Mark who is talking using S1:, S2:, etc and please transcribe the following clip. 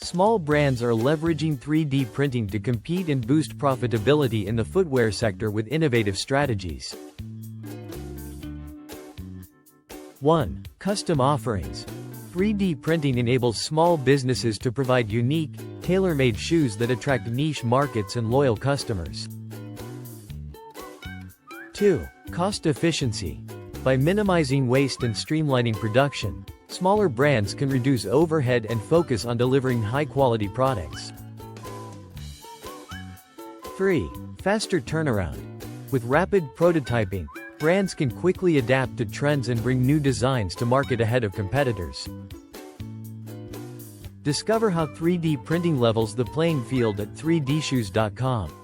S1: Small brands are leveraging 3D printing to compete and boost profitability in the footwear sector with innovative strategies. 1. Custom offerings. 3D printing enables small businesses to provide unique, tailor-made shoes that attract niche markets and loyal customers. 2. Cost efficiency. By minimizing waste and streamlining production, smaller brands can reduce overhead and focus on delivering high-quality products. 3. Faster turnaround. With rapid prototyping, brands can quickly adapt to trends and bring new designs to market ahead of competitors. Discover how 3D printing levels the playing field at 3dshoes.com.